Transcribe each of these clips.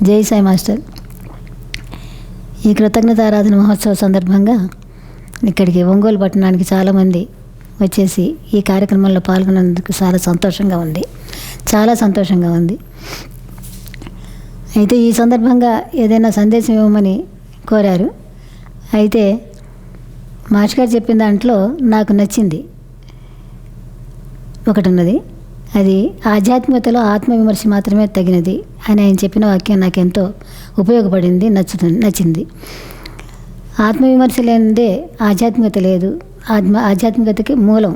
జై సాయి మాస్టర్. ఈ కృతజ్ఞత ఆరాధన మహోత్సవ సందర్భంగా ఇక్కడికి ఒంగోలు పట్టణానికి చాలామంది వచ్చేసి ఈ కార్యక్రమంలో పాల్గొన్నందుకు చాలా సంతోషంగా ఉంది. అయితే ఈ సందర్భంగా ఏదైనా సందేశం ఇవ్వమని కోరారు. అయితే మాస్టర్ గారు చెప్పిన దాంట్లో నాకు నచ్చింది ఒకటి ఉన్నది. అది ఆధ్యాత్మికతలో ఆత్మవిమర్శ మాత్రమే తగినది అని ఆయన చెప్పిన వాక్యం నాకు ఎంతో ఉపయోగపడింది, నచ్చింది. ఆత్మవిమర్శ లేనిదే ఆధ్యాత్మికత లేదు. ఆధ్యాత్మికతకి మూలం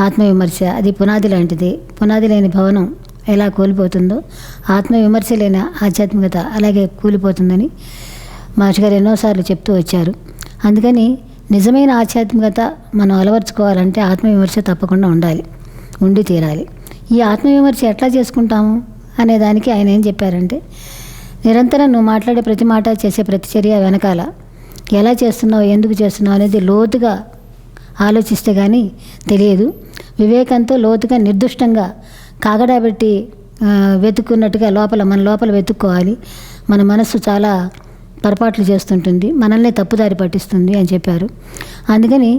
ఆత్మవిమర్శ. అది పునాది లాంటిది. పునాది లేని భవనం ఎలా కూలిపోతుందో ఆత్మవిమర్శ లేని ఆధ్యాత్మికత అలాగే కూలిపోతుందని మాస్టర్ గారు ఎన్నోసార్లు చెప్తూ వచ్చారు. అందుకని నిజమైన ఆధ్యాత్మికత మనం అలవర్చుకోవాలంటే ఆత్మవిమర్శ తప్పకుండా ఉండి తీరాలి. ఈ ఆత్మవిమర్శ ఎట్లా చేసుకుంటాము అనేదానికి ఆయన ఏం చెప్పారంటే, నిరంతరం నువ్వు మాట్లాడే ప్రతి మాట, చేసే ప్రతి చర్య వెనకాల ఎలా చేస్తున్నావు, ఎందుకు చేస్తున్నావు అనేది లోతుగా ఆలోచిస్తే కానీ తెలియదు. వివేకంతో లోతుగా నిర్దుష్టంగా కాగడా పెట్టి వెతుక్కున్నట్టుగా మన లోపల వెతుక్కోవాలి. మన మనస్సు చాలా పొరపాట్లు చేస్తుంటుంది, మనల్ని తప్పుదారి పట్టిస్తుంది అని చెప్పారు. అందుకని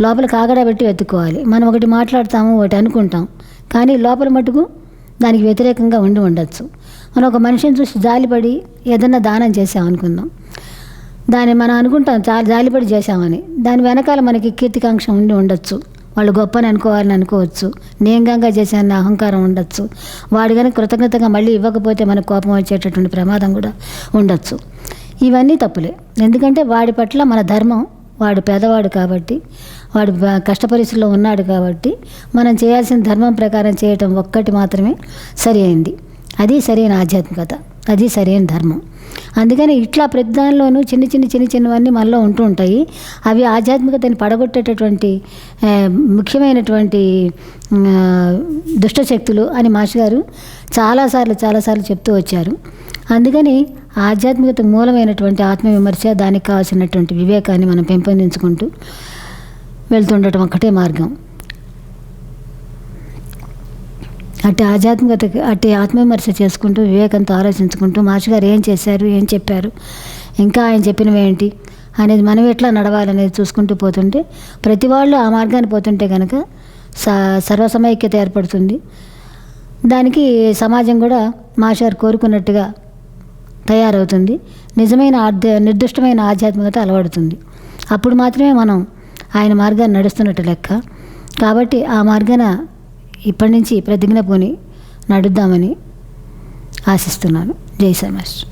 లోపల కాగడా పెట్టి వెతుక్కోవాలి. మనం ఒకటి మాట్లాడతాము, ఒకటి అనుకుంటాం, కానీ లోపల మటుకు దానికి వ్యతిరేకంగా ఉండొచ్చు. మనం ఒక మనిషిని చూసి జాలిపడి ఏదన్నా దానం చేసామనుకుందాం, దాన్ని మనం అనుకుంటాం చాలా జాలిపడి చేశామని, దాని వెనకాల మనకి కీర్తికాంక్ష ఉండొచ్చు. వాళ్ళు గొప్పని అనుకోవాలని అనుకోవచ్చు, నేంగంగా చేశానన్న అహంకారం ఉండొచ్చు. వాడు కానీ కృతజ్ఞతగా మళ్ళీ ఇవ్వకపోతే మనకు కోపం వచ్చేటటువంటి ప్రమాదం కూడా ఉండొచ్చు. ఇవన్నీ తప్పులే. ఎందుకంటే వాడి పట్ల మన ధర్మం, వాడు పేదవాడు కాబట్టి, వాడు కష్ట పరిస్థితుల్లో ఉన్నాడు కాబట్టి మనం చేయాల్సిన ధర్మం ప్రకారం చేయటం ఒక్కటి మాత్రమే సరి అయింది. అది సరైన ఆధ్యాత్మికత, అది సరైన ధర్మం. అందుకని ఇట్లా ప్రతి దానిలోనూ చిన్నవన్నీ మనలో ఉంటూ ఉంటాయి. అవి ఆధ్యాత్మికతని పడగొట్టేటటువంటి ముఖ్యమైనటువంటి దుష్టశక్తులు అని మాస్టర్ గారు చాలాసార్లు చెప్తూ వచ్చారు. అందుకని ఆధ్యాత్మికత మూలమైనటువంటి ఆత్మవిమర్శ, దానికి కావాల్సినటువంటి వివేకాన్ని మనం పెంపొందించుకుంటూ వెళ్తుండటం ఒక్కటే మార్గం. అట్టి ఆత్మవిమర్శ చేసుకుంటూ వివేకంతో ఆలోచించుకుంటూ మాస్టర్ గారు ఏం చేశారు, ఏం చెప్పారు, ఇంకా ఆయన చెప్పినవి ఏంటి అనేది మనం ఎట్లా నడవాలనేది చూసుకుంటూ పోతుంటే, ప్రతి వాళ్ళు ఆ మార్గాన్ని పోతుంటే కనుక సర్వసమైక్యత ఏర్పడుతుంది. దానికి సమాజం కూడా మాస్టర్ గారు కోరుకున్నట్టుగా తయారవుతుంది. నిజమైన నిర్దిష్టమైన ఆధ్యాత్మికత అలవడుతుంది. అప్పుడు మాత్రమే మనం ఆయన మార్గాన్ని నడుస్తున్నట్టు లెక్క. కాబట్టి ఆ మార్గాన ఇప్పటి నుంచి ప్రతిజ్ఞ పూని నడుద్దామని ఆశిస్తున్నాను. జై సాయి మాస్టర్.